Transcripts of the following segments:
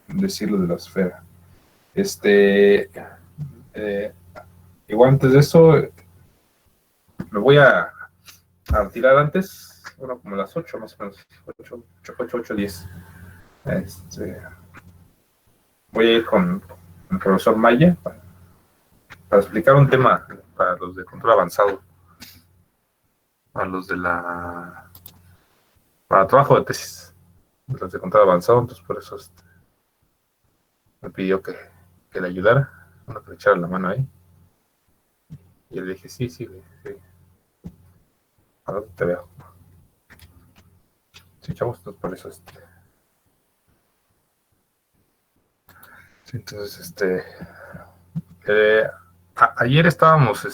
decirlo de la esfera. Igual antes de eso, me voy a retirar antes, bueno, como las 8 más o menos, 8, 10. Voy a ir con el profesor Maya para explicar un tema para los de control avanzado, para los de para trabajo de tesis, los de control avanzado. Entonces por eso me pidió que le ayudara, bueno, que le echara la mano ahí. Y yo le dije, sí, sí, ahora te veo. Sí, chavos, entonces por eso sí, entonces ayer estábamos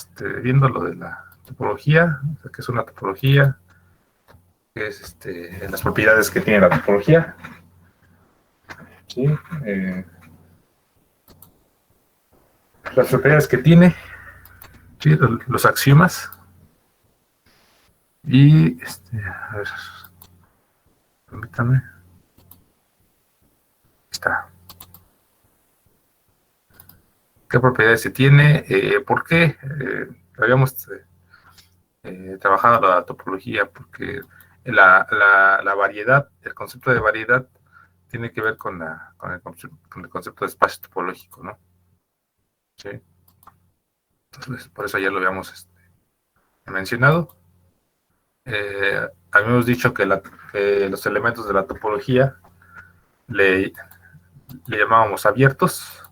viendo lo de la topología, o sea, que es una topología, que es las propiedades que tiene la topología. ¿Sí? Las propiedades que tiene, ¿sí? Los axiomas. Y a ver, permítame. Está. ¿Qué propiedades se tiene? ¿Por qué? Habíamos trabajado la topología, porque la variedad, el concepto de variedad, tiene que ver con el concepto de espacio topológico, ¿no? Sí. Entonces, por eso ya lo habíamos mencionado. Habíamos dicho que los elementos de la topología le llamábamos abiertos,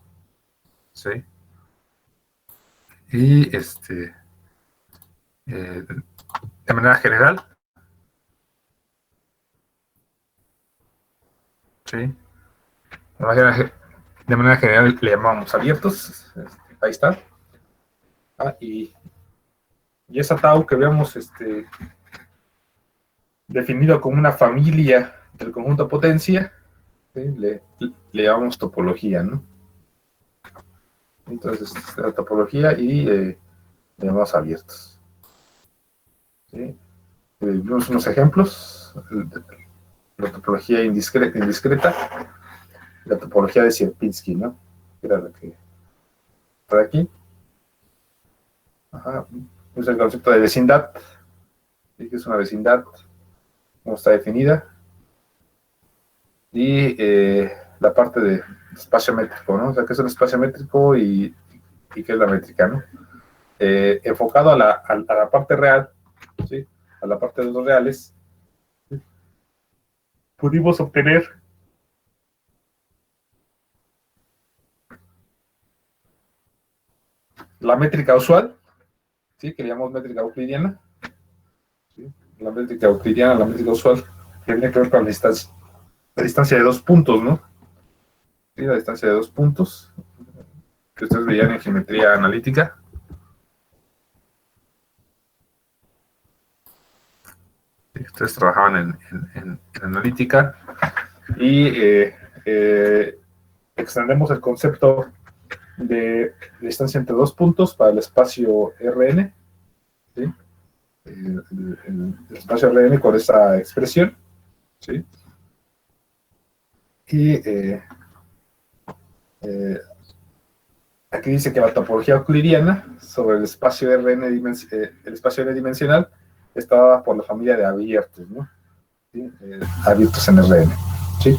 ¿sí? Y de manera general, ¿sí? De manera general le llamábamos abiertos, ahí está. Y esa tau que habíamos definido como una familia del conjunto potencia, ¿sí? Le llamamos topología, ¿no? Entonces, la topología y le llamamos abiertos. ¿Sí? Vimos unos ejemplos: la topología indiscreta, la topología de Sierpinski, ¿no? Era la que está aquí. Ajá. Es el concepto de vecindad. ¿Sí? Que es una vecindad, cómo está definida. Y la parte de espacio métrico, ¿no? O sea, qué es un espacio métrico y qué es la métrica, ¿no? Enfocado a la parte real, ¿sí? A la parte de los reales, ¿sí? Pudimos obtener la métrica usual, ¿sí? Que le llamamos métrica euclidiana, ¿sí? La métrica euclidiana, la métrica usual, que tiene que ver con la distancia de 2 puntos, ¿no? ¿Sí? La distancia de 2 puntos, que ustedes veían en geometría analítica. Ustedes trabajaban en analítica y extendemos el concepto de distancia entre 2 puntos para el espacio Rn, ¿sí? El espacio Rn con esa expresión, ¿sí? Y aquí dice que la topología euclidiana sobre el espacio el espacio N dimensional está dada por la familia de abiertos, ¿no? ¿Sí? Abiertos en Rn, ¿sí?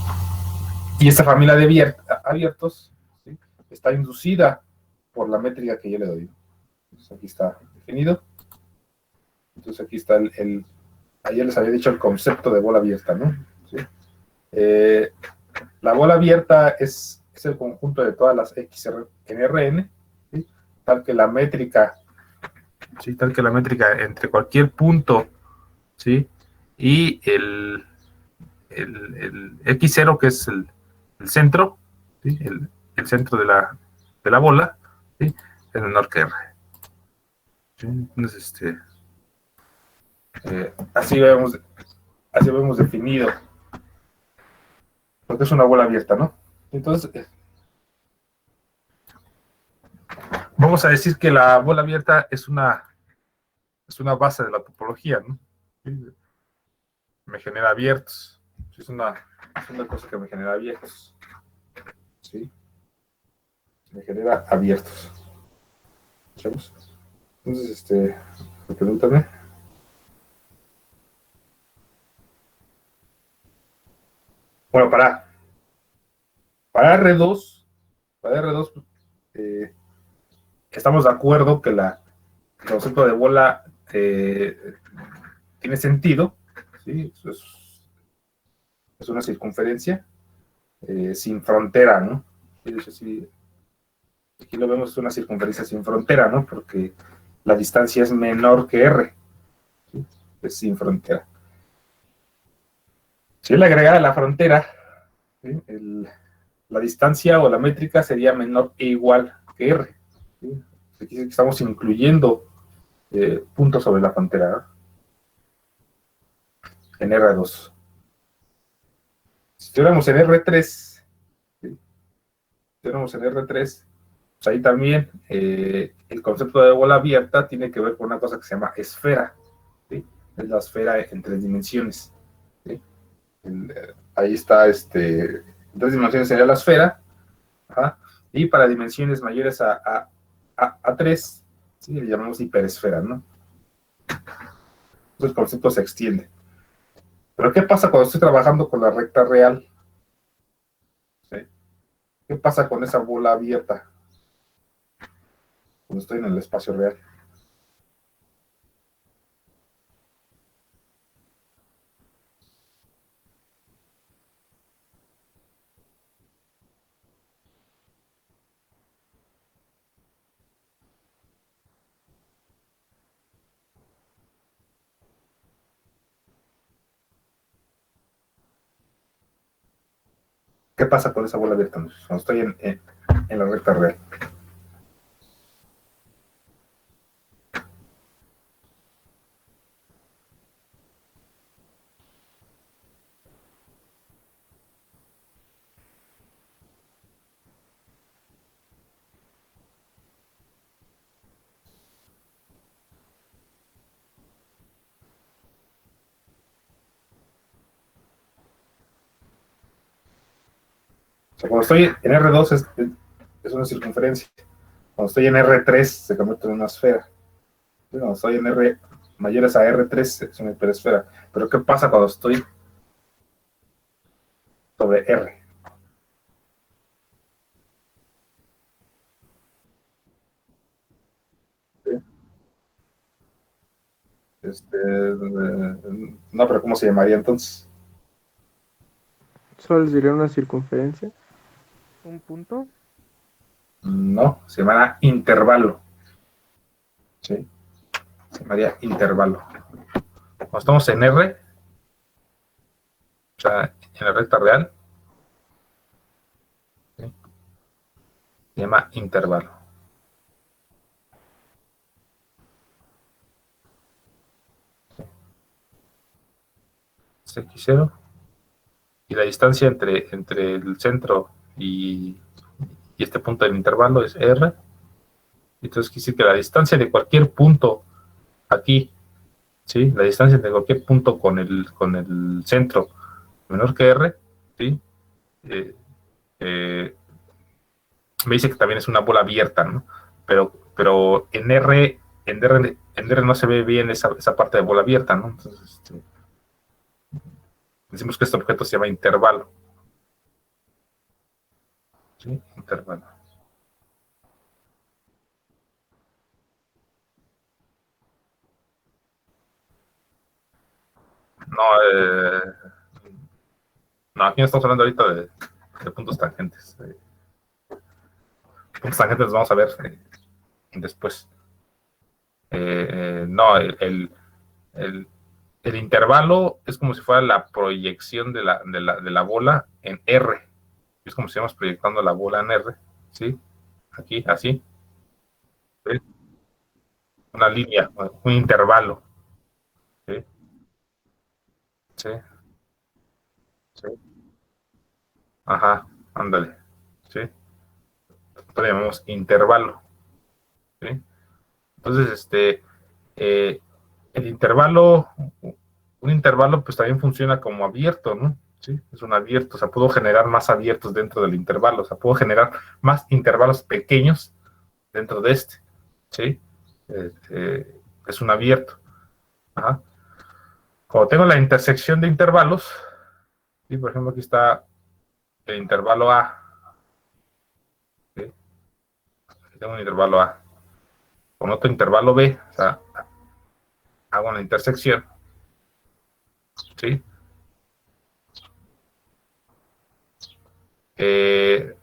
Y esta familia de abiertos, ¿sí? Está inducida por la métrica que yo le doy. Entonces aquí está definido. Entonces aquí está ayer les había dicho el concepto de bola abierta, ¿no? ¿Sí? La bola abierta es el conjunto de todas las X en Rn, ¿sí? Tal que la métrica, ¿sí? Tal que la métrica entre cualquier punto, ¿sí? Y el X0, que es el centro, ¿sí? El centro de la bola, ¿sí? Es menor que R. ¿Sí? Entonces, así vemos definido lo que es una bola abierta, ¿no? Entonces, vamos a decir que la bola abierta es una base de la topología, ¿no? ¿Sí? Me genera abiertos, Es una cosa que me genera viejos. ¿Sí? Me genera abiertos. ¿Escuchamos? Entonces, pregúntame. Bueno, para R2, para R2, eh, estamos de acuerdo que el concepto de bola tiene sentido, ¿sí? Es una circunferencia sin frontera, ¿no? Sí, sí, aquí lo vemos, es una circunferencia sin frontera, ¿no? Porque la distancia es menor que R, ¿sí? Es sin frontera. Si le agregara la frontera, ¿sí? La distancia o la métrica sería menor e igual que R. ¿Sí? Aquí estamos incluyendo puntos sobre la frontera, ¿no? En R2. Si estuviéramos en R3, ¿sí? Si estuviéramos en R3, pues ahí también el concepto de bola abierta tiene que ver con una cosa que se llama esfera, ¿sí? Es la esfera en tres dimensiones, ¿sí? Ahí está, en tres dimensiones sería la esfera, ajá, y para dimensiones mayores a 3, ¿sí? Le llamamos hiperesfera, ¿no? Entonces el concepto se extiende. Pero ¿qué pasa cuando estoy trabajando con la recta real? ¿Sí? ¿Qué pasa con esa bola abierta cuando estoy en el espacio real? ¿Qué pasa con esa bola abierta cuando estoy en la recta real? O sea, cuando estoy en R2 es una circunferencia. Cuando estoy en R3 se convierte en una esfera. Cuando estoy en R mayores a R3 es una hiperesfera. Pero ¿qué pasa cuando estoy sobre R? ¿Sí? No, pero ¿cómo se llamaría entonces? Solo sería una circunferencia. Un punto. No, se llamará intervalo. ¿Sí? Se llamaría intervalo. Cuando estamos en R, o sea, en la recta real, ¿sí? Se llama intervalo. Es X0 y la distancia entre el centro y este punto del intervalo es R. Entonces quiere decir que la distancia de cualquier punto aquí, ¿sí? La distancia de cualquier punto con el centro menor que R, ¿sí? Eh, eh, Me dice que también es una bola abierta, ¿no? Pero en R no se ve bien esa parte de bola abierta, ¿no? Entonces, decimos que este objeto se llama intervalo, ¿sí? Intervalo. No, no, aquí no estamos hablando ahorita de puntos tangentes. Puntos tangentes los vamos a ver después. No, el, el intervalo es como si fuera la proyección de la bola en R. Es como si estuviéramos proyectando la bola en R, ¿sí? Aquí, así. ¿Sí? Una línea, un intervalo. ¿Sí? Sí, sí. Ajá, ándale. ¿Sí? Lo llamamos intervalo. ¿Sí? Entonces, eh, el intervalo, un intervalo, pues también funciona como abierto, ¿no? ¿sí? Es un abierto, o sea, puedo generar más abiertos dentro del intervalo, o sea, puedo generar más intervalos pequeños dentro de este, ¿sí? Es un abierto. Ajá. Como tengo la intersección de intervalos, ¿sí? Por ejemplo, aquí está el intervalo A, ¿sí? Aquí tengo un intervalo A, con otro intervalo B, o sea, hago una intersección, ¿sí? Ese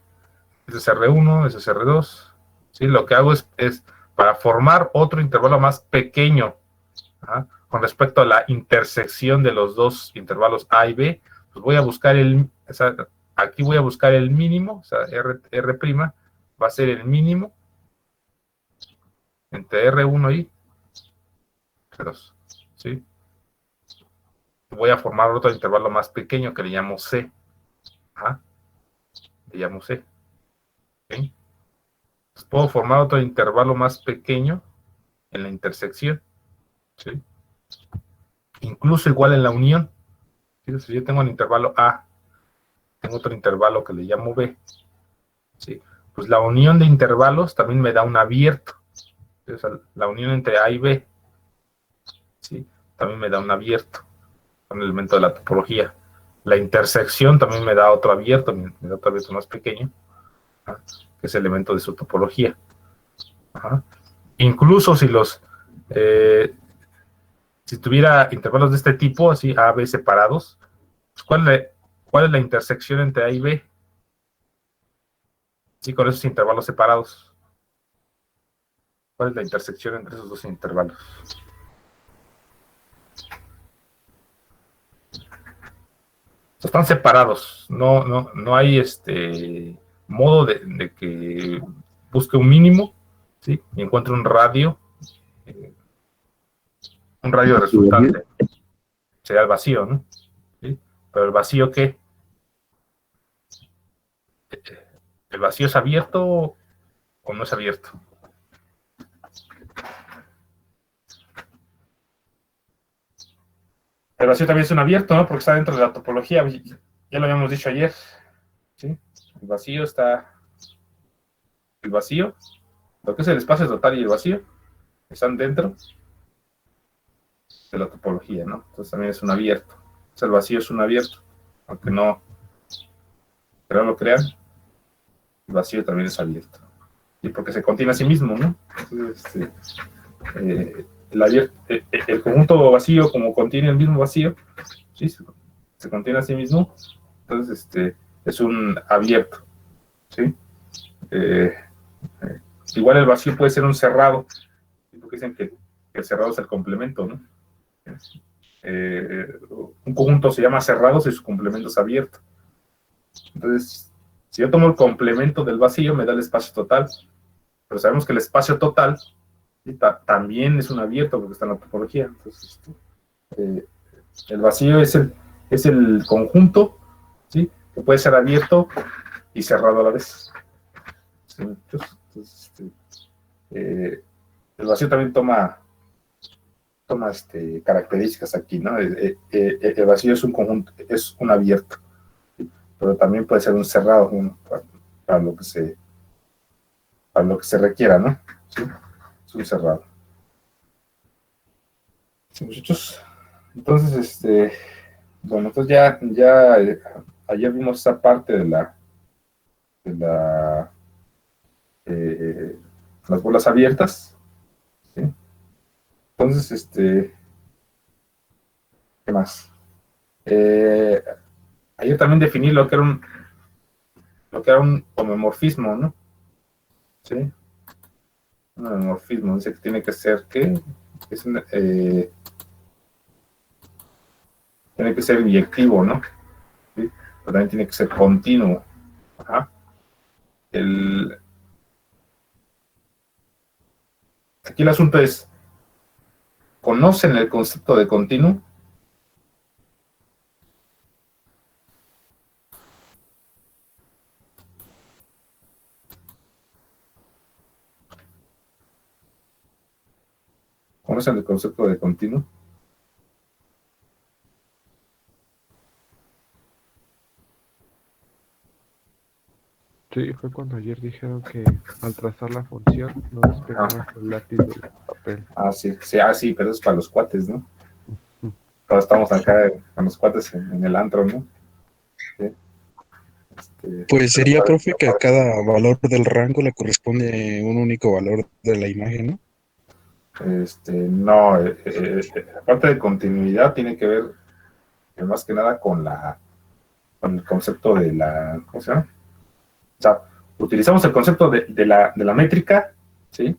es R1, ese es R2, ¿sí? Lo que hago es para formar otro intervalo más pequeño, ¿ah? Con respecto a la intersección de los dos intervalos A y B, pues voy a buscar o sea, aquí voy a buscar el mínimo, o sea, R' va a ser el mínimo entre R1 y R2, ¿sí? Voy a formar otro intervalo más pequeño que le llamo C, ¿ah? Le llamo C, ¿sí? Entonces puedo formar otro intervalo más pequeño en la intersección, ¿sí? Incluso igual en la unión, ¿sí? Si yo tengo el intervalo A, tengo otro intervalo que le llamo B, ¿sí? Pues la unión de intervalos también me da un abierto, ¿sí? O sea, la unión entre A y B, ¿sí? También me da un abierto, un elemento de la topología. La intersección también me da otro abierto, me da otro abierto más pequeño, ¿ah? Que es elemento de su topología. Ajá. Incluso si tuviera intervalos de este tipo, así A, B separados, pues ¿cuál es la intersección entre A y B? Sí, con esos intervalos separados. ¿Cuál es la intersección entre esos dos intervalos? Están separados. No hay modo de que busque un mínimo, ¿sí? Y encuentre eh, un radio resultante. Sería el vacío, ¿no? ¿Sí? Pero el vacío, ¿qué? ¿El vacío es abierto o no es abierto? El vacío también es un abierto, ¿no? Porque está dentro de la topología. Ya lo habíamos dicho ayer, ¿sí? El vacío está... El vacío, lo que es el espacio total y el vacío, están dentro de la topología, ¿no? Entonces también es un abierto. O sea, el vacío es un abierto, aunque no lo crean, el vacío también es abierto. Y porque se contiene a sí mismo, ¿no? Entonces, el conjunto vacío, como contiene el mismo vacío, ¿sí? Se contiene a sí mismo, entonces es un abierto, ¿sí? Eh, Igual el vacío puede ser un cerrado, porque dicen que el cerrado es el complemento, ¿no? Un conjunto se llama cerrado si su complemento es abierto. Entonces, si yo tomo el complemento del vacío, me da el espacio total, pero sabemos que el espacio total, ¿sí? También es un abierto porque está en la topología. Entonces, eh, el vacío es el conjunto, ¿sí? Que puede ser abierto y cerrado a la vez. ¿Sí? Entonces, el vacío también toma características aquí, ¿no? El vacío es un conjunto, es un abierto, ¿sí? Pero también puede ser un cerrado, para lo que se requiera, ¿no? ¿Sí? Es un cerrado. ¿Sí, muchachos? Entonces, bueno, entonces ya ayer vimos esa parte de eh, las bolas abiertas, ¿sí? Entonces, ¿qué más? Eh, Ayer también definí lo que era un homomorfismo, ¿no? Sí, un homomorfismo, dice que tiene que ser, ¿qué? Es tiene que ser inyectivo, ¿no? ¿Sí? Pero también tiene que ser continuo. Ajá. El, Aquí el asunto es, ¿conocen el concepto de continuo? ¿Conocen el concepto de continuo? Sí, fue cuando ayer dijeron que al trazar la función no despegamos el lápiz del papel. Sí, pero es para los cuates, ¿no? Mm. Cuando estamos acá con los cuates en el antro, ¿no? Sí. Pues Pero sería, profe, que a cada valor del rango le corresponde un único valor de la imagen, ¿no? no, la parte de continuidad tiene que ver más que nada con el concepto de la, ¿cómo se llama? O sea, utilizamos el concepto de la métrica, ¿sí?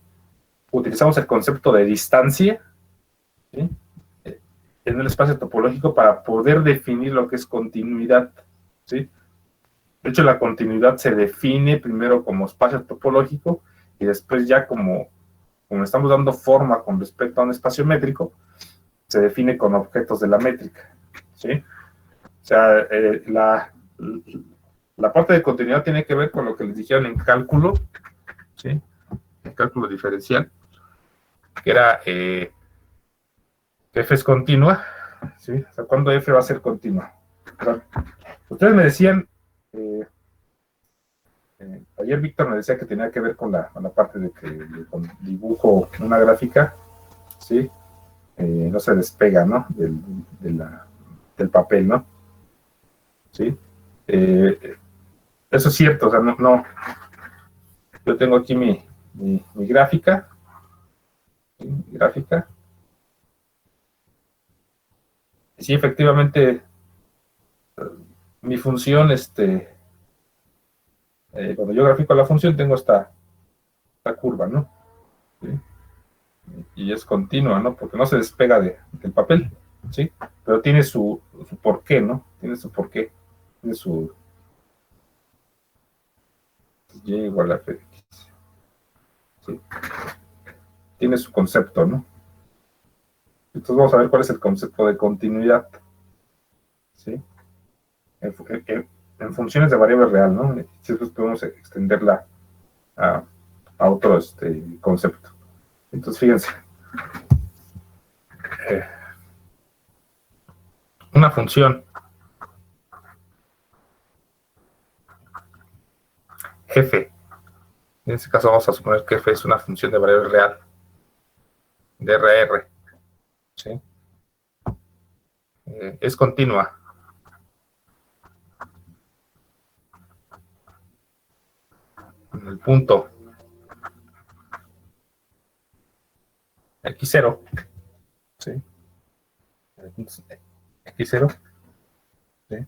Utilizamos el concepto de distancia, ¿sí? En el espacio topológico para poder definir lo que es continuidad, ¿sí? De hecho, la continuidad se define primero como espacio topológico y después ya como estamos dando forma con respecto a un espacio métrico, se define con objetos de la métrica, ¿sí? O sea, la parte de continuidad tiene que ver con lo que les dijeron en cálculo, ¿sí? En cálculo diferencial, que era que f es continua, ¿sí? O sea, ¿cuándo f va a ser continua? O sea, ustedes me decían, ayer Víctor me decía que tenía que ver con la parte de que con dibujo una gráfica, ¿sí? No se despega, ¿no? Del papel, ¿no? ¿Sí? Eso es cierto, o sea, no. Yo tengo aquí mi gráfica, ¿sí? Mi gráfica. Y sí, efectivamente, mi función, cuando yo grafico la función, tengo esta curva, ¿no? ¿Sí? Y es continua, ¿no? Porque no se despega del papel, ¿sí? Pero tiene su porqué, ¿no? Tiene su porqué. Tiene su y igual a f de x. ¿Sí? Tiene su concepto, ¿no? Entonces vamos a ver cuál es el concepto de continuidad, ¿sí? En funciones de variable real, ¿no? Si después podemos extenderla a otro concepto. Entonces, fíjense. Una función f. En este caso vamos a suponer que f es una función de variable real, de RR, ¿sí? Es continua. En el punto x0, ¿sí? En el punto x0, ¿sí?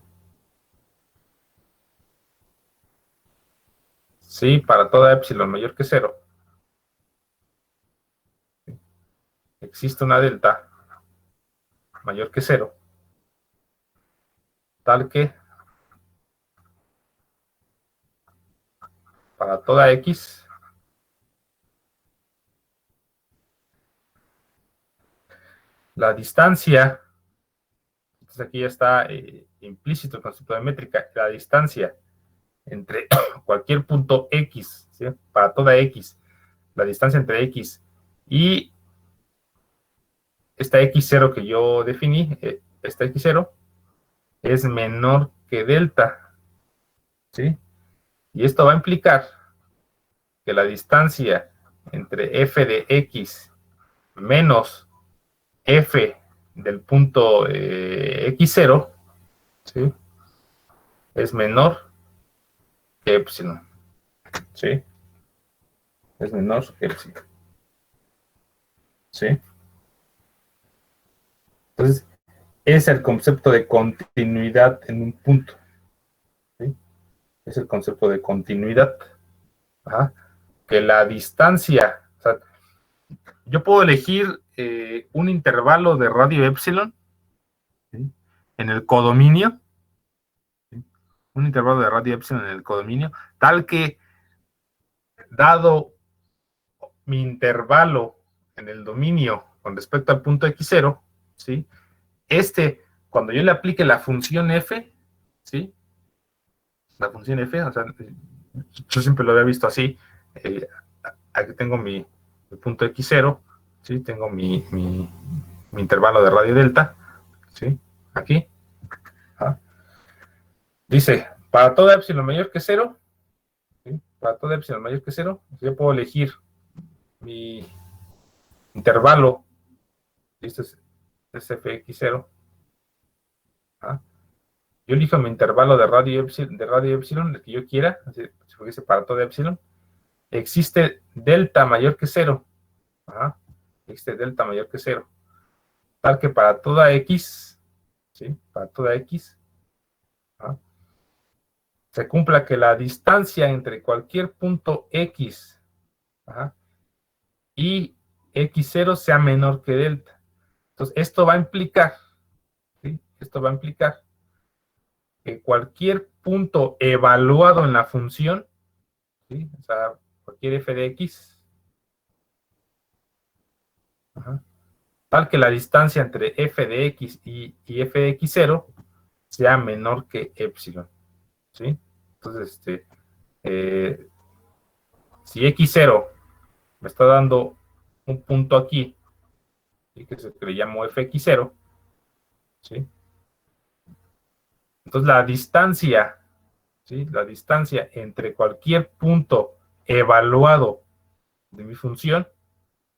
Sí, para toda epsilon mayor que 0, ¿sí? Existe una delta mayor que 0, tal que para toda x, la distancia, entonces aquí ya está implícito el concepto de métrica, la distancia entre cualquier punto x, ¿sí? Para toda x, la distancia entre x y esta x0 que yo definí, esta x0, es menor que delta, ¿sí? Y esto va a implicar que la distancia entre f de x menos f del punto x0, ¿sí? Es menor que epsilon, ¿sí? Es menor que epsilon, ¿sí? Entonces, es el concepto de continuidad en un punto, ¿sí? Es el concepto de continuidad. Ajá. Que la distancia, o sea, yo puedo elegir un intervalo de radio epsilon, ¿sí? En el codominio, ¿sí? Un intervalo de radio epsilon en el codominio, tal que dado mi intervalo en el dominio con respecto al punto x0, ¿sí? Cuando yo le aplique la función f, ¿sí? La función f, o sea, yo siempre lo había visto así, aquí tengo mi punto x0, ¿sí? Tengo mi intervalo de radio delta, ¿sí? Aquí. ¿Ah? Dice, para toda epsilon mayor que 0, ¿sí? Para todo epsilon mayor que 0, yo puedo elegir mi intervalo, esto es fx0, ¿ah? Yo elijo mi intervalo de radio epsilon, el que yo quiera, así, si fuese para todo epsilon, existe delta mayor que 0, ¿ah? Existe delta mayor que 0, tal que para toda x, ¿sí? Para toda x, ¿ah? Se cumpla que la distancia entre cualquier punto x, ¿ah? y x0 sea menor que delta. Entonces, esto va a implicar, ¿sí? Esto va a implicar que cualquier punto evaluado en la función, ¿sí? O sea, cualquier f de x, ajá, tal que la distancia entre f de x y f de x0 sea menor que epsilon, ¿sí? Entonces, si x0 me está dando un punto aquí, ¿sí? Que se le llamo fx0, ¿sí? Entonces la distancia, ¿sí? La distancia entre cualquier punto evaluado de mi función,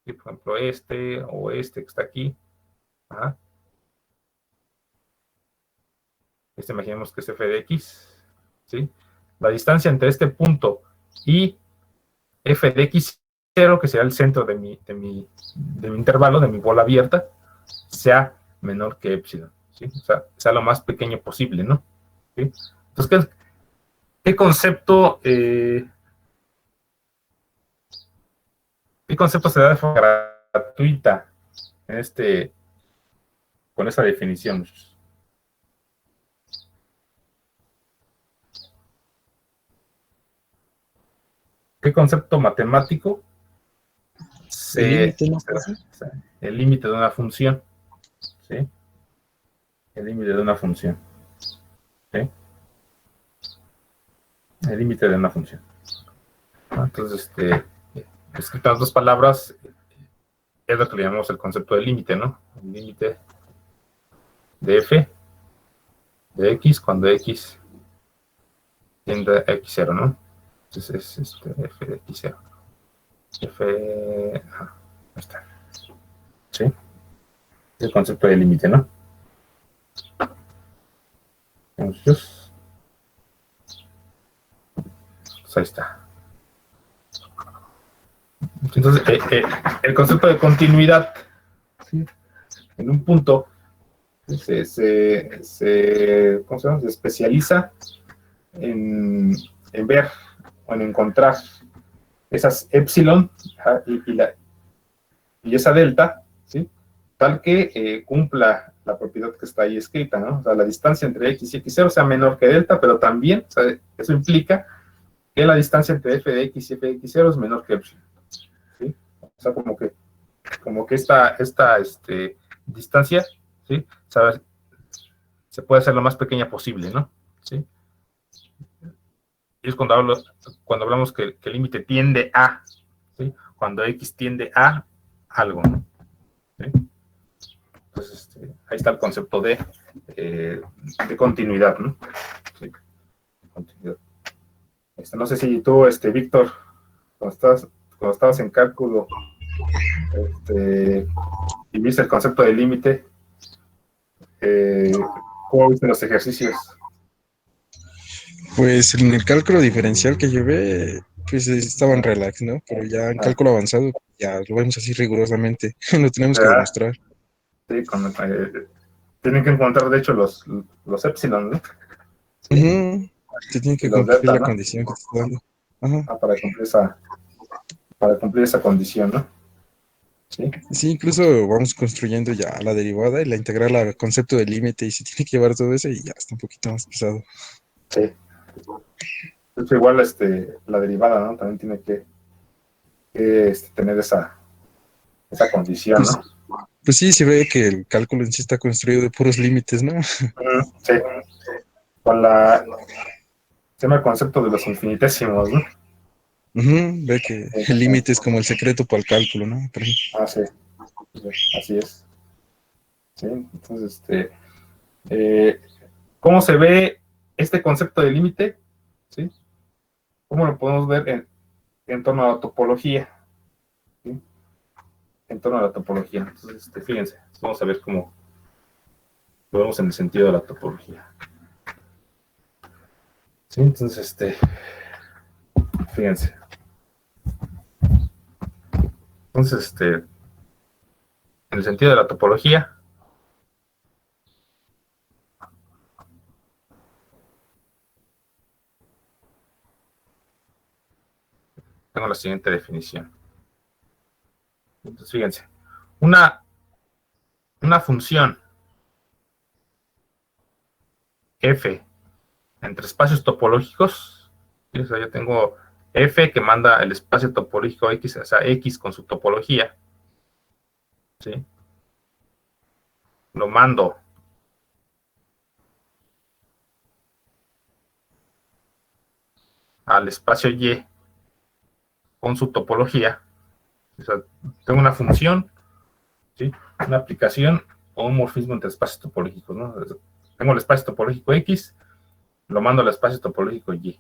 ¿sí? Por ejemplo este o este que está aquí, ¿ah? Imaginemos que es f de x, ¿sí? La distancia entre este punto y f de x0, que será el centro de mi intervalo, de mi bola abierta, sea menor que epsilon, ¿sí? O sea, sea lo más pequeño posible, ¿no? ¿Sí? Entonces, ¿qué concepto, se da de forma gratuita en con esta definición? ¿Qué concepto matemático El límite, ¿no? el límite de una función? ¿Sí? El límite de una función. ¿Sí? El límite de una función. Entonces, escritas en dos palabras, es lo que le llamamos el concepto de límite, ¿no? El límite de f de x cuando x tiende a x0, ¿no? Entonces es f de x0. F. Ahí está. ¿Sí? El concepto de límite, ¿no? Entonces, pues ahí está. Entonces, el concepto de continuidad, ¿sí? En un punto ¿cómo se llama? Se especializa en ver o en encontrar esas epsilon y esa delta, ¿sí? Tal que cumpla la propiedad que está ahí escrita, ¿no? O sea, la distancia entre x y x0 sea menor que delta, pero también, o sea, eso implica que la distancia entre f de x y f de x0 es menor que epsilon, ¿sí? O sea, como que esta distancia, ¿sí? ¿Sabes? Se puede hacer lo más pequeña posible, ¿no? ¿Sí? Y es cuando hablamos que el límite tiende a, ¿sí? Cuando x tiende a algo, ¿no? ¿Sí? Entonces, ahí está el concepto de continuidad, ¿no? Sí, continuidad. No sé si tú, Víctor, cuando estabas en cálculo, y viste el concepto de límite, ¿cómo viste los ejercicios? Pues en el cálculo diferencial que llevé, pues estaban relax, ¿no? Pero ya en cálculo avanzado, ya lo vemos así rigurosamente, lo tenemos que ¿Verdad? demostrar. Sí, tienen que encontrar, de hecho, los epsilon, ¿no? Sí, Se tiene y que los cumplir delta, la ¿no? condición que te está dando. Ajá. Para cumplir esa condición, ¿no? Sí, Sí, incluso vamos construyendo ya la derivada y la integral al concepto de límite y se tiene que llevar todo eso y ya está un poquito más pesado. sí. De hecho, igual la derivada, ¿no? También tiene que tener esa condición, Pues, ¿no? pues sí, se ve que el cálculo en sí está construido de puros límites, ¿no? Sí, con se llama el concepto de los infinitésimos, ¿no? Ve que el límite es como el secreto para el cálculo, ¿no? Pero, Sí, así es. Sí, entonces, ¿cómo se ve este concepto de límite? ¿Sí? ¿Cómo lo podemos ver en torno a la topología? ¿Sí? En torno a la topología. Entonces, fíjense, vamos a ver cómo lo vemos en el sentido de la topología. ¿Sí? Entonces, fíjense. Entonces, en el sentido de la topología, tengo la siguiente definición. Entonces, fíjense, una función f entre espacios topológicos, ¿sí? O sea, yo tengo f que manda el espacio topológico x, o sea, x con su topología, ¿sí? Lo mando al espacio y con su topología. O sea, tengo una función, ¿sí? Una aplicación o un morfismo entre espacios topológicos, ¿no? Tengo el espacio topológico x, lo mando al espacio topológico y.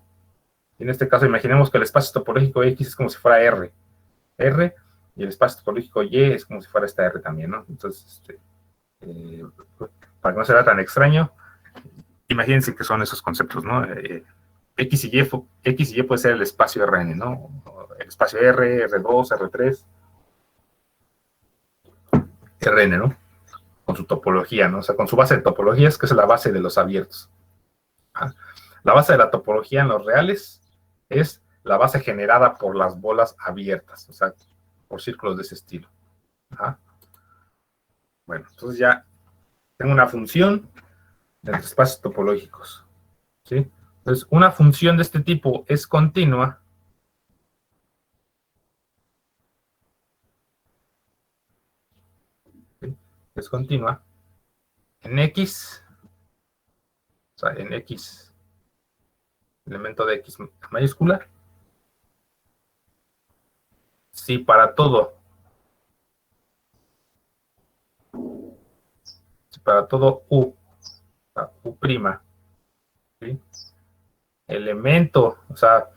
En este caso, imaginemos que el espacio topológico x es como si fuera r, y el espacio topológico y es como si fuera esta r también, ¿no? Entonces, para que no sea tan extraño, imagínense que son esos conceptos, ¿no? X y Y puede ser el espacio Rn, ¿no? El espacio R, R2, R3, Rn, ¿no? Con su topología, ¿no? O sea, con su base de topologías, que es la base de los abiertos. ¿Ah? La base de la topología en los reales es la base generada por las bolas abiertas, o sea, por círculos de ese estilo. ¿Ah? Bueno, entonces ya tengo una función de los espacios topológicos, ¿sí? Entonces, una función de este tipo es continua es continua en X, o sea, en X, elemento de X mayúscula, si para todo U, U', ¿sí? Elemento, o sea,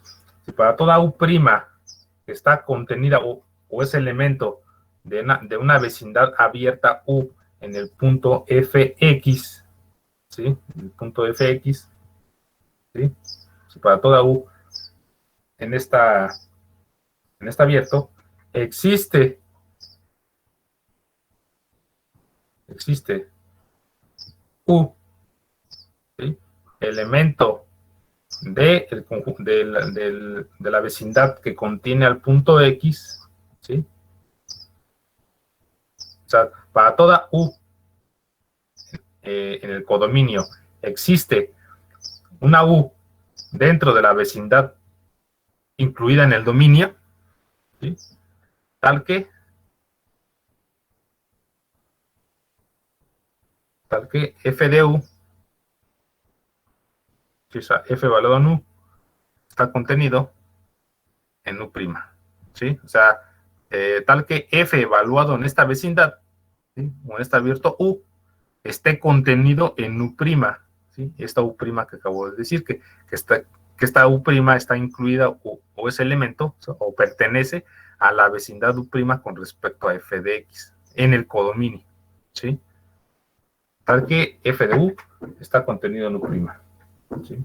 si para toda U' que está contenida o es elemento de una vecindad abierta U en el punto Fx, ¿sí? El punto Fx, ¿sí? Si para toda U en esta abierto, existe U, ¿sí? Elemento de la vecindad que contiene al punto X, ¿sí? O sea, para toda U en el codominio existe una U dentro de la vecindad incluida en el dominio, ¿sí? Tal que f de U, ¿sí? O sea, f evaluado en U, está contenido en U', ¿sí? O sea, tal que f evaluado en esta vecindad, ¿sí? O en esta abierto U, esté contenido en U', ¿sí? Esta U' que acabo de decir, que esta U' está incluida o es elemento, o pertenece a la vecindad U' con respecto a f de x en el codominio, ¿sí? Tal que f de U está contenido en U', ¿sí?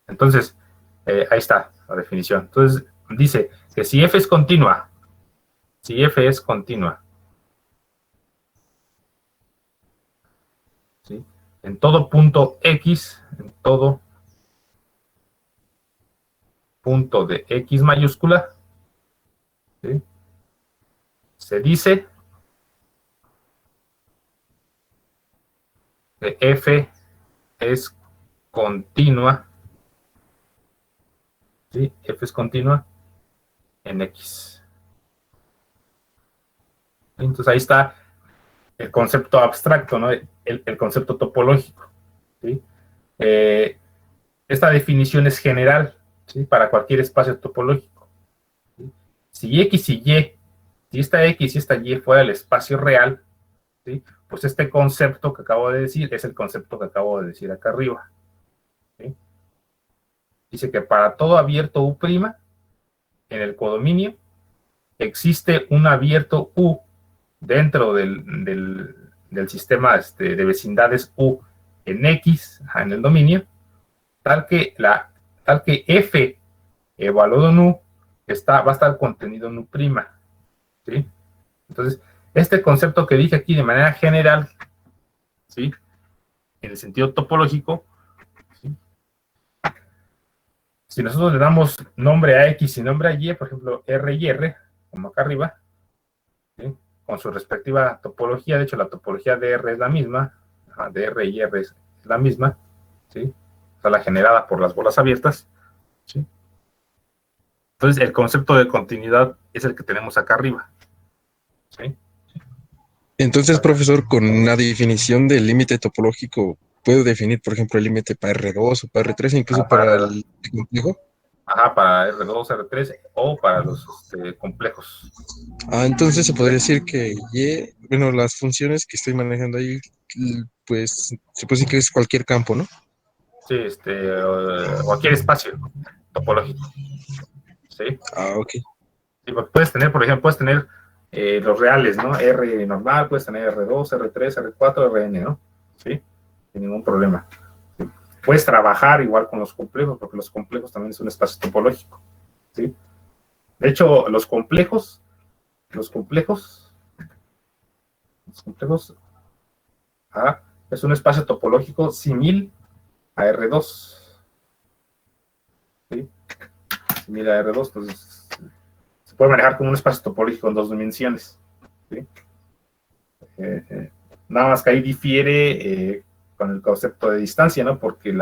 Entonces, ahí está la definición. Entonces, dice que si f es continua, ¿sí? En todo punto X, en todo punto de X mayúscula, ¿sí? Se dice que f es continua, ¿sí? F es continua en X. Entonces ahí está el concepto abstracto, ¿no? El concepto topológico, ¿sí? Esta definición es general, ¿sí? Para cualquier espacio topológico, ¿sí? Si X y Y, si esta X y esta Y fuera el espacio real, ¿sí? Pues este concepto que acabo de decir es el concepto que acabo de decir acá arriba, ¿sí? dice que para todo abierto U' en el codominio existe un abierto U dentro del sistema de vecindades U en X, en el dominio, tal que F evaluado en U va a estar contenido en U', ¿sí? Entonces, este concepto que dije aquí de manera general, ¿sí? En el sentido topológico, ¿sí? Si nosotros le damos nombre a X y nombre a Y, por ejemplo, R y R, como acá arriba, ¿sí? Con su respectiva topología, de hecho la topología de R es la misma, de R y R es la misma, ¿sí? O sea, la generada por las bolas abiertas, ¿sí? Entonces, el concepto de continuidad es el que tenemos acá arriba, ¿sí? Entonces, profesor, con una definición del límite topológico, ¿puedo definir, por ejemplo, el límite para R2 o para R3, incluso para Para, el complejo? ajá, para R2, R3 o para los complejos. Entonces se podría decir que Y, bueno, las funciones que estoy manejando ahí, pues se puede decir que es cualquier campo, ¿no? Sí, cualquier espacio topológico, ¿sí? Ok. Sí, puedes tener, por ejemplo, puedes tener los reales, ¿no? R normal, puedes tener R2, R3, R4, Rn, ¿no? Sí, sin ningún problema. Sí. Puedes trabajar igual con los complejos, porque los complejos también es un espacio topológico, ¿sí? De hecho, los complejos, es un espacio topológico similar a R2, ¿sí? Similar a R2, entonces se puede manejar como un espacio topológico en dos dimensiones, ¿sí? Nada más que ahí difiere con el concepto de distancia, ¿no? Porque en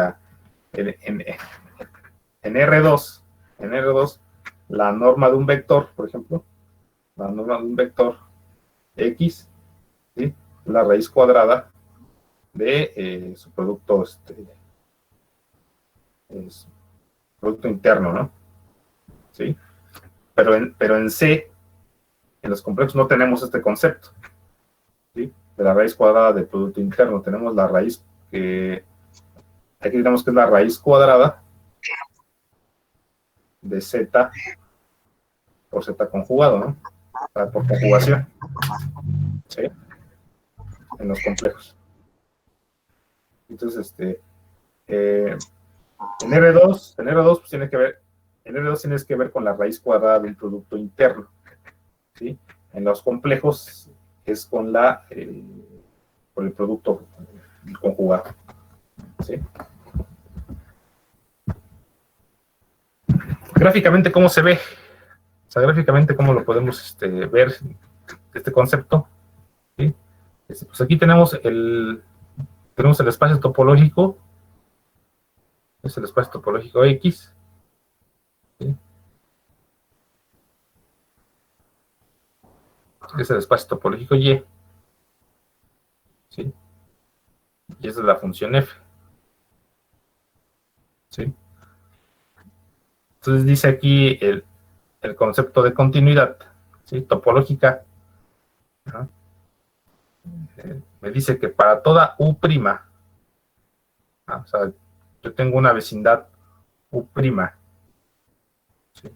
R2, la norma de un vector, por ejemplo, la norma de un vector X, ¿sí? La raíz cuadrada de su producto, producto interno, ¿no? ¿Sí? Pero en C, en los complejos, no tenemos este concepto, ¿sí? De la raíz cuadrada del producto interno. Tenemos la raíz que, aquí digamos que es la raíz cuadrada de Z por Z conjugado, ¿no? O sea, por conjugación, ¿sí? En los complejos. Entonces, en R2 pues tiene que ver, en R2 tienes que ver con la raíz cuadrada de un producto interno, ¿sí? En los complejos es con por el producto conjugado, ¿sí? Gráficamente, ¿cómo se ve? O sea, gráficamente, ¿cómo lo podemos ver este concepto? ¿Sí? Pues aquí tenemos el espacio topológico, es el espacio topológico X, ¿sí? Es el espacio topológico Y, ¿sí? Y esa es la función F, ¿sí? Entonces dice aquí el concepto de continuidad, ¿sí? Topológica, ¿no? Me dice que para toda U', o sea, yo tengo una vecindad U', ¿sí?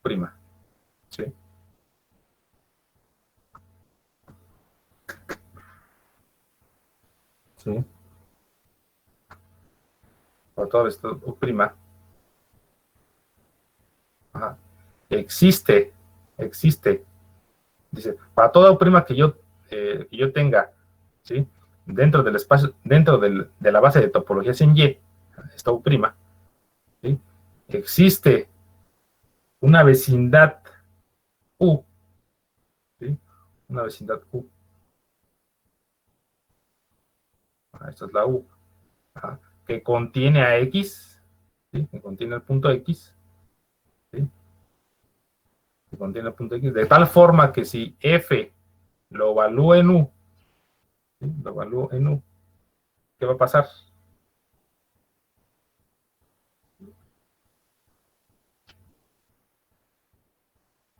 Prima, ¿sí? ¿Sí? Para toda vecindad U', ajá, existe, dice, para toda U' que yo tenga, ¿sí? Dentro del espacio, de la base de topologías en Y, esta U', ¿sí? Existe una vecindad U, ¿sí? Una vecindad U. Esta es la U, ajá, que contiene a X, ¿sí? Que contiene el punto X, ¿sí? Que contiene el punto X, de tal forma que si F lo evalúo en U, ¿sí? Lo evalúo en U, ¿qué va a pasar?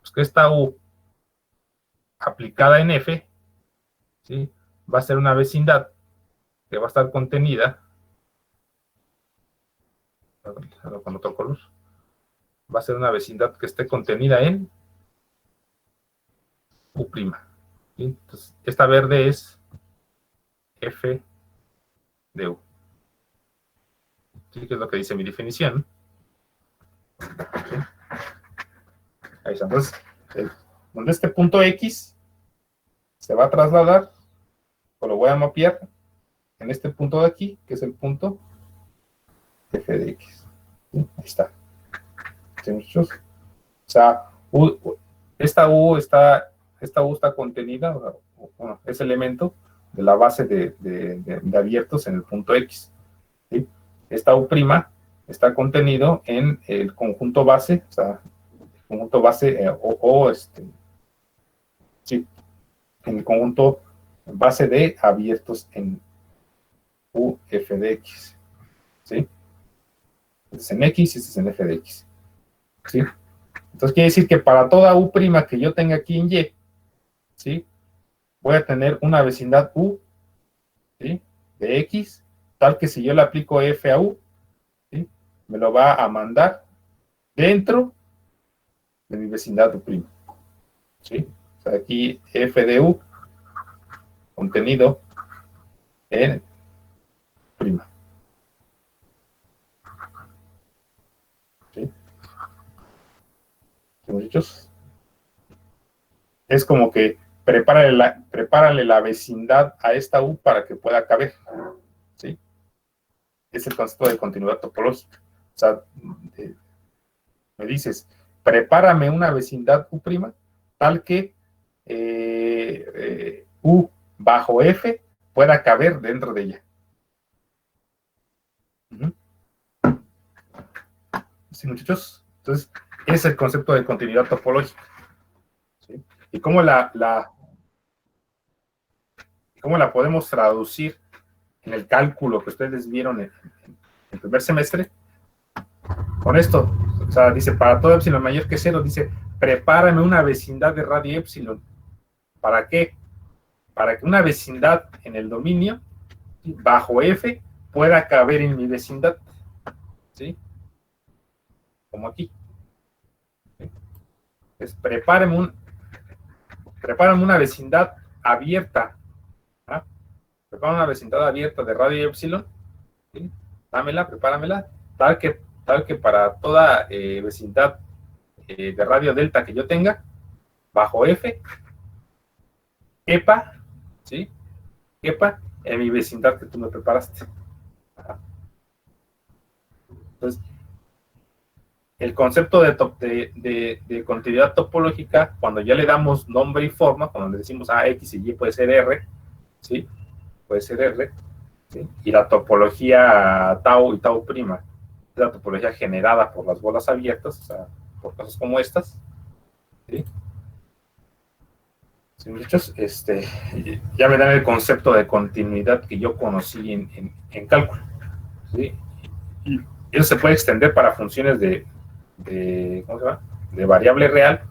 Pues que esta U aplicada en F, ¿sí? Va a ser una vecindad que va a estar contenida, con otro color, va a ser una vecindad que esté contenida en U'. ¿Sí? Entonces, esta verde es F de U. ¿Sí? Que es lo que dice mi definición. ¿Sí? Ahí está. Entonces, donde este punto X se va a trasladar, o lo voy a mapear en este punto de aquí, que es el punto F de X. ¿Sí? Ahí está. ¿Sí, muchachos? O sea, esta U está contenida, bueno, es elemento de la base de abiertos en el punto X. ¿Sí? Esta U' está contenido en el conjunto base, o sea, el conjunto base sí, en el conjunto base de abiertos en UF de X. ¿Sí? Este es en X y este es en F de X. ¿Sí? Entonces quiere decir que para toda U' que yo tenga aquí en Y, ¿sí? Voy a tener una vecindad U, ¿sí? De X, tal que si yo le aplico F a U, ¿sí? Me lo va a mandar dentro de mi vecindad U'. ¿Sí? O sea, aquí F de U contenido en prima. ¿Sí? ¿Sí, muchachos? Es como que prepárale la vecindad a esta U para que pueda caber. ¿Sí? Es el concepto de continuidad topológica. O sea, me dices, prepárame una vecindad U' tal que U bajo F pueda caber dentro de ella. ¿Sí, muchachos? Entonces, ese es el concepto de continuidad topológica. ¿Sí? ¿Y cómo la podemos traducir en el cálculo que ustedes vieron en el primer semestre? Con esto, o sea, dice, para todo epsilon mayor que 0, dice, prepárame una vecindad de radio epsilon. ¿Para qué? Para que una vecindad en el dominio, ¿sí? Bajo F, pueda caber en mi vecindad. ¿Sí? Como aquí. ¿Sí? Entonces, prepárame una vecindad abierta. ¿Ah? Prepárame una vecindad abierta de radio epsilon. ¿Sí? Prepáramela, tal que para toda vecindad de radio delta que yo tenga, bajo F, quepa, ¿sí? Quepa en mi vecindad que tú me preparaste. Ajá. Entonces, el concepto de continuidad topológica, cuando ya le damos nombre y forma, cuando le decimos A, X y Y puede ser R, ¿sí? Puede ser R, ¿sí? Y la topología tau y tau prima, es la topología generada por las bolas abiertas, o sea, por cosas como estas, ¿sí? Sí, muchachos, ya me dan el concepto de continuidad que yo conocí en cálculo, ¿sí? Y eso se puede extender para funciones ¿cómo se llama? De variable real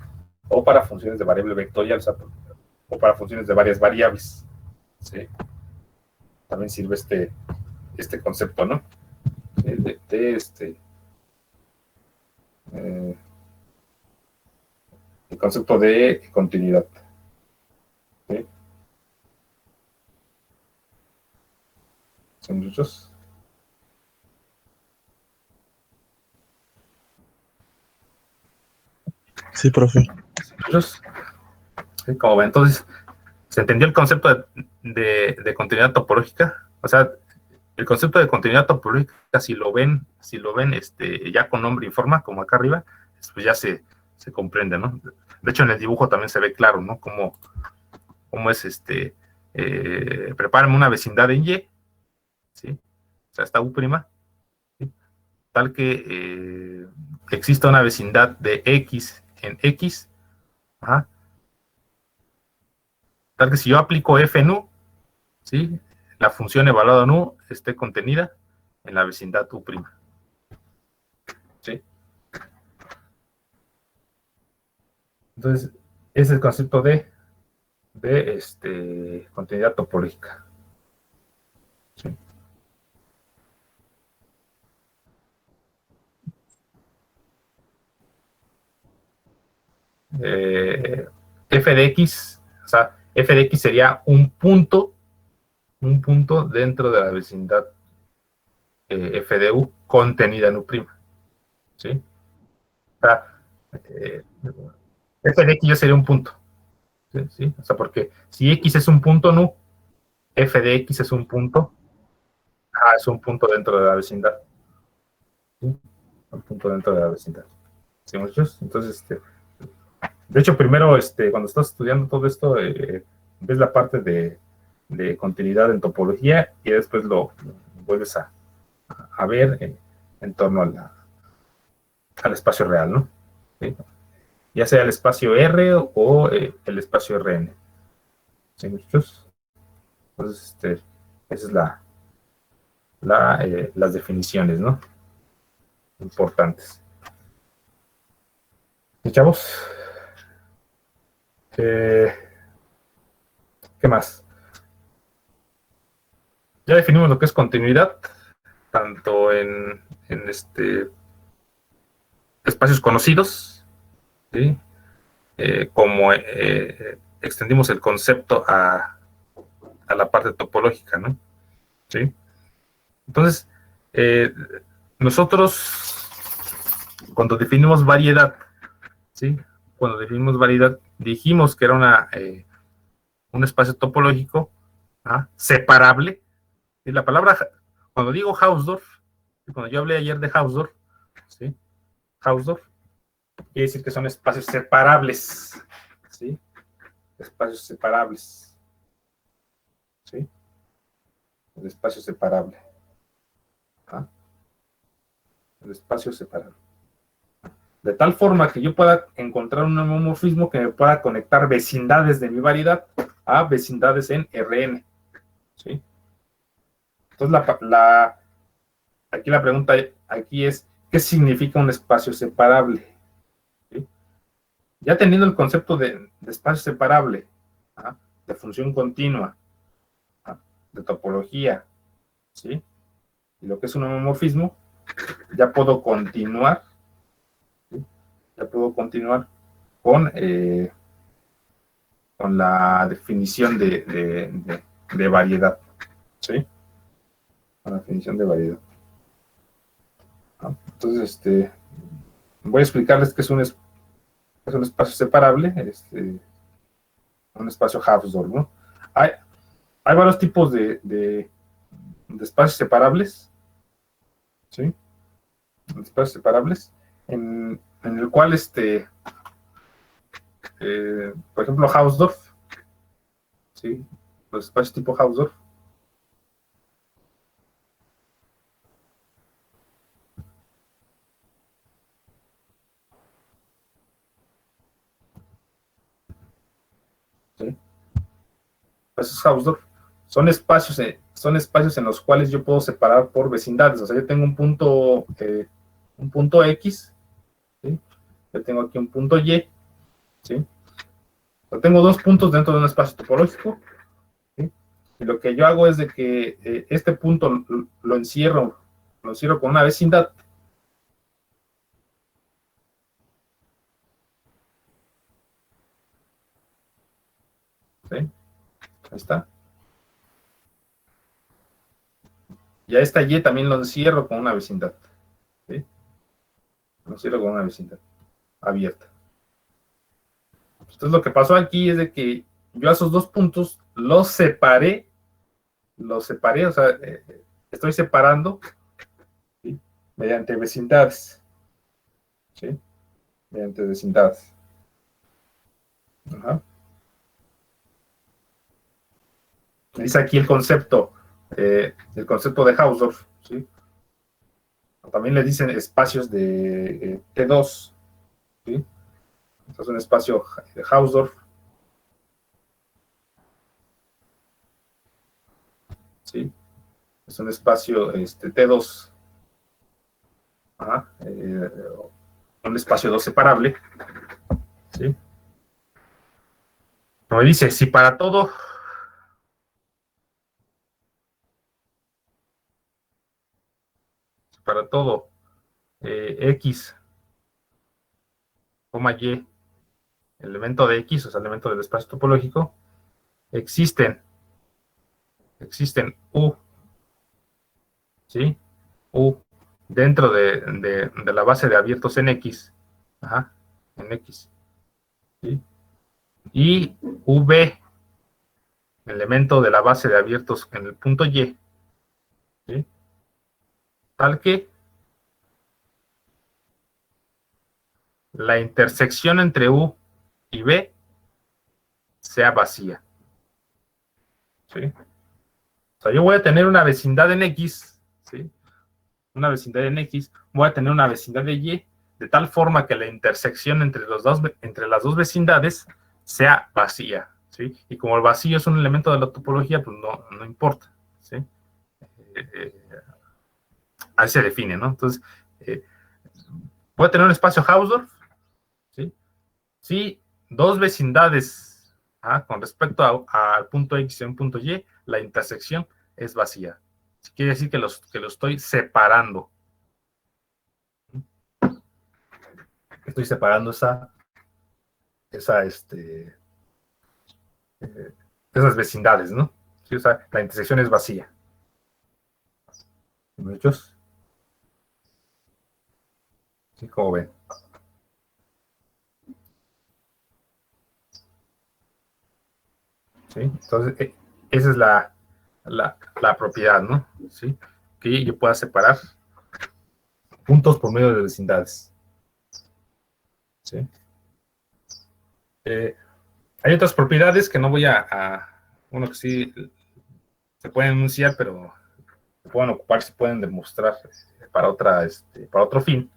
o para funciones de variable vectorial, o para funciones de varias variables, ¿sí? También sirve este concepto, ¿no? El concepto de continuidad. ¿Sí? ¿Son muchos? Sí, profe. ¿Muchos? ¿Sí? Como ven, entonces, ¿se entendió el concepto de continuidad topológica? O sea, el concepto de continuidad topológica, si lo ven ya con nombre y forma, como acá arriba, pues ya se comprende, ¿no? De hecho, en el dibujo también se ve claro, ¿no? Cómo es prepárame una vecindad en Y, ¿sí? O sea, esta U', ¿sí? Tal que exista una vecindad de X en X, ¿ajá? Tal que si yo aplico F en U, ¿sí? La función evaluada en U esté contenida en la vecindad U'. ¿Sí? Entonces, ese es el concepto de de continuidad topológica. ¿Sí? F de X, o sea, F de X sería un punto dentro de la vecindad F de U contenida en U'. ¿Sí? O sea, F de X ya sería un punto. ¿Sí? ¿Sí? O sea, porque si X es un punto nu, F de X es un punto, es un punto dentro de la vecindad. ¿Sí? Un punto dentro de la vecindad. ¿Sí, muchachos? Entonces, de hecho, primero, cuando estás estudiando todo esto, ves la parte de continuidad en topología y después lo vuelves a ver en torno al espacio real, ¿no? ¿Sí? Ya sea el espacio R o el espacio Rn. ¿Sí, muchachos? Entonces, esa es las definiciones, ¿no? Importantes. ¿Y chavos? ¿Qué más? Ya definimos lo que es continuidad, tanto en espacios conocidos, ¿sí? Como extendimos el concepto a la parte topológica, ¿no? ¿Sí? Entonces, eh, nosotros, cuando definimos variedad, ¿sí? Cuando definimos variedad, dijimos que era un espacio topológico separable. Y la palabra, cuando digo Hausdorff, cuando yo hablé ayer de Hausdorff, ¿sí? Hausdorff quiere decir que son espacios separables, ¿sí? Espacios separables, ¿sí? El espacio separable. El espacio separable. De tal forma que yo pueda encontrar un homomorfismo que me pueda conectar vecindades de mi variedad a vecindades en Rn. ¿Sí? Entonces, aquí la pregunta aquí es, ¿qué significa un espacio separable? ¿Sí? Ya teniendo el concepto de espacio separable, de función continua, de topología, ¿sí? Y lo que es un homomorfismo, ya puedo continuar, ¿sí? Ya puedo continuar con la definición de variedad, ¿sí? Con la definición de variedad. Entonces, voy a explicarles qué es un espacio separable, un espacio Hausdorff, ¿no? Hay, hay varios tipos de espacios separables, ¿sí? Espacios separables, en el cual, por ejemplo, Hausdorff, ¿sí? Los espacios tipo Hausdorff, ¿sí? Espacios Hausdorff son espacios en los cuales yo puedo separar por vecindades. O sea, yo tengo un punto X, ¿sí? Yo tengo aquí un punto Y, ¿sí? Yo tengo dos puntos dentro de un espacio topológico, ¿sí? Y lo que yo hago es de que este punto lo encierro con una vecindad, ¿sí? Ahí está. Y a esta Y también lo encierro con una vecindad, ¿sí? Lo encierro con una vecindad abierta. Entonces lo que pasó aquí es de que yo a esos dos puntos los separé, o sea, estoy separando, ¿sí? Mediante vecindades, ¿sí? Mediante vecindades. Ajá. Dice aquí el concepto de Hausdorff, ¿sí? También le dicen espacios de T2, ¿sí? Es un espacio de Hausdorff, ¿sí? Es un espacio T2, un espacio 2 separable, ¿sí? Como dice, si para todo X, Y, elemento de X, o sea, elemento del espacio topológico, existen U, ¿sí? U dentro de la base de abiertos en X, ajá, en X, ¿sí? Y V, elemento de la base de abiertos en el punto Y, ¿sí? Tal que la intersección entre U y B sea vacía, ¿sí? O sea, yo voy a tener una vecindad en X, ¿sí? Una vecindad en X, voy a tener una vecindad de Y, de tal forma que la intersección entre las dos vecindades sea vacía, ¿sí? Y como el vacío es un elemento de la topología, pues no importa, ¿sí? Así se define, ¿no? Entonces, voy a tener un espacio Hausdorff, ¿sí? Si dos vecindades, con respecto al punto X y un punto Y, la intersección es vacía. Quiere decir que lo estoy separando. Estoy separando esas vecindades, ¿no? Sí, o sea, la intersección es vacía. ¿Muchos? ¿Sí? Como ven. ¿Sí? Entonces, esa es la propiedad, ¿no? ¿Sí? Que yo pueda separar puntos por medio de vecindades. ¿Sí? Hay otras propiedades que no voy bueno, que sí se pueden enunciar, pero se pueden ocupar, se pueden demostrar para otro fin,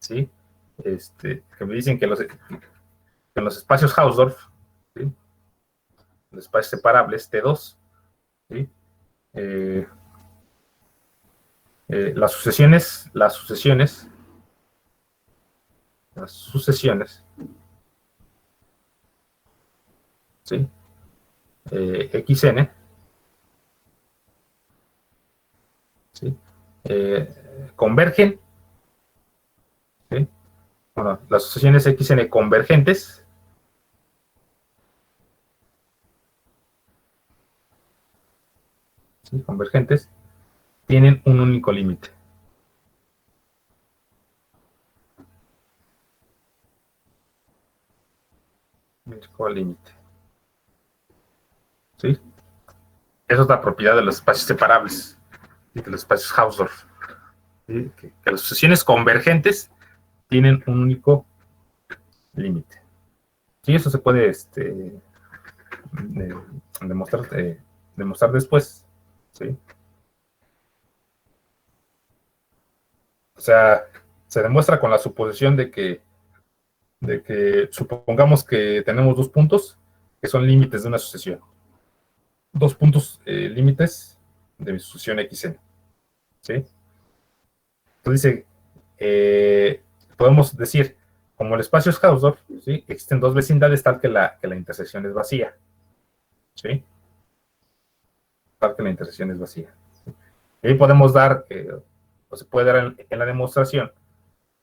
¿sí? Que me dicen que en los espacios Hausdorff, ¿sí? Los espacios separables, T2, ¿sí? Las sucesiones, ¿sí? XN, ¿sí? Convergen, ¿sí? Bueno, las sucesiones XN convergentes, ¿sí? Convergentes, tienen un único límite. Único límite. ¿Sí? Esa es la propiedad de los espacios separables, ¿sí? De los espacios Hausdorff. ¿Sí? Que las sucesiones convergentes tienen un único límite. Sí, eso se puede demostrar después. ¿Sí? O sea, se demuestra con la suposición de que supongamos que tenemos dos puntos que son límites de una sucesión. Dos puntos límites de mi sucesión XN. ¿Sí? Entonces podemos decir, como el espacio es Hausdorff, ¿sí? Existen dos vecindades tal que la intersección es vacía. ¿Sí? Tal que la intersección es vacía. ¿Sí? Y ahí podemos dar, o se puede dar en la demostración,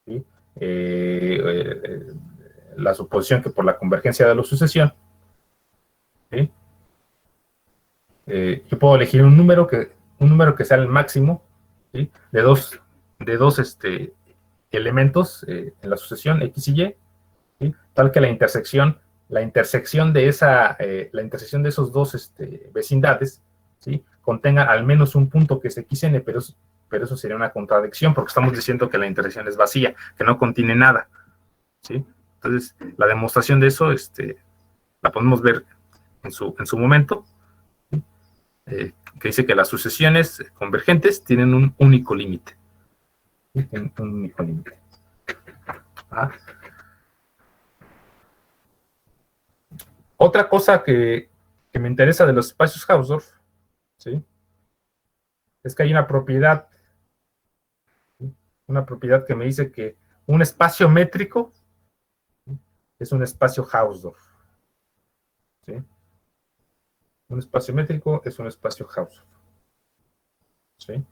¿sí? La suposición que por la convergencia de la sucesión, ¿sí? Yo puedo elegir un número que sea el máximo, ¿sí? de dos elementos en la sucesión X y Y, ¿sí? Tal que la intersección de esos dos vecindades, ¿sí? Contenga al menos un punto que es XN, pero eso sería una contradicción porque estamos diciendo que la intersección es vacía, que no contiene nada, ¿sí? Entonces, la demostración de eso la podemos ver en su momento, ¿sí? Que dice que las sucesiones convergentes tienen un único límite. ¿Sí? Tienen un único límite. Otra cosa que me interesa de los espacios Hausdorff, ¿sí? Es que hay una propiedad que me dice que un espacio métrico es un espacio Hausdorff, ¿sí? Un espacio métrico es un espacio Hausdorff. ¿Sí?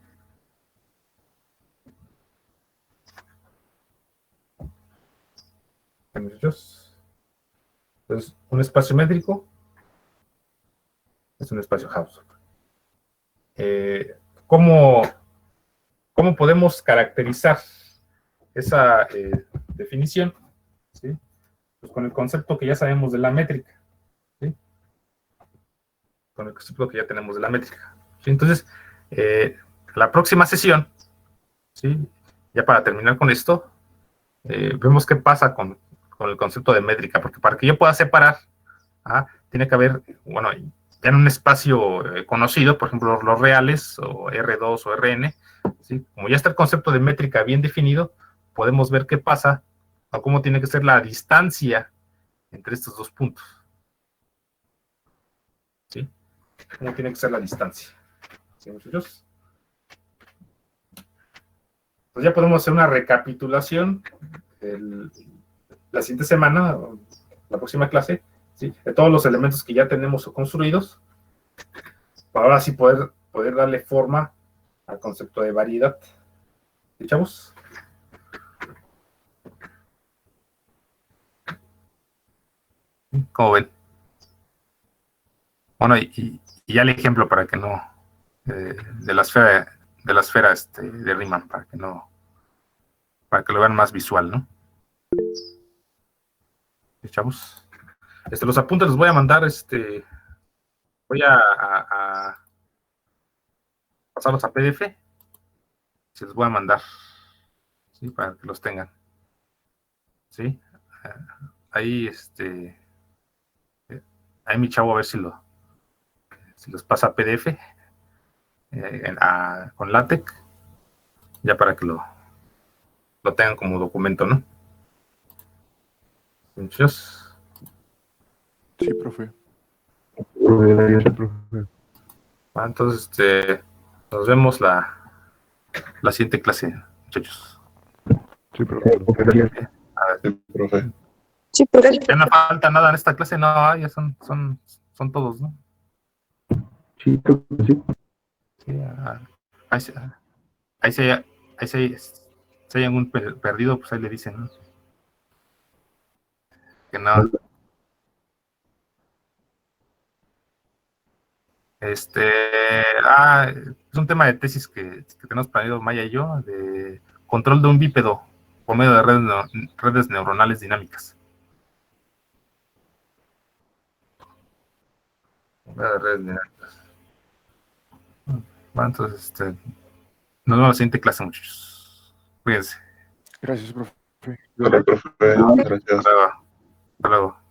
Entonces, un espacio métrico es un espacio Hausdorff. ¿Cómo podemos caracterizar esa definición? ¿Sí? Pues con el concepto que ya sabemos de la métrica. ¿Sí? Con el concepto que ya tenemos de la métrica. ¿Sí? Entonces, la próxima sesión, ¿sí? Ya para terminar con esto, vemos qué pasa con el concepto de métrica, porque para que yo pueda separar, tiene que haber, bueno, ya en un espacio conocido, por ejemplo, los reales, o R2 o Rn, ¿sí? Como ya está el concepto de métrica bien definido, podemos ver qué pasa, o cómo tiene que ser la distancia entre estos dos puntos. ¿Sí? ¿Cómo tiene que ser la distancia? ¿Sí, muchachos? Pues ya podemos hacer una recapitulación la siguiente semana, la próxima clase, ¿sí? De todos los elementos que ya tenemos construidos, para ahora sí poder darle forma al concepto de variedad. ¿Sí, chavos? ¿Cómo ven? Bueno, y ya el ejemplo para que no, de la esfera de Riemann, para que lo vean más visual, ¿no? ¿Sí, chavos? Los apuntes los voy a mandar, voy a pasarlos a PDF, se los voy a mandar, ¿sí? Para que los tengan, ¿sí? Ahí, ahí mi chavo a ver si los pasa a PDF, con LaTeX, ya para que lo tengan como documento, ¿no? Muchos. Sí, profe. Entonces, nos vemos la siguiente clase, muchachos. Sí, profe. Profe. Sí, profe. Ya no falta nada en esta clase, no, ya son todos, ¿no? Sí, sí. Sí, ahí si hay algún perdido, pues ahí le dicen, ¿no? Que no. Es un tema de tesis que tenemos planeado Maya y yo, de control de un bípedo por medio de redes neuronales dinámicas. Redes dinámicas. Bueno, entonces, nos vemos en la siguiente clase, muchachos. Cuídense. Gracias, profe. Hola, profe. Gracias. Hasta luego.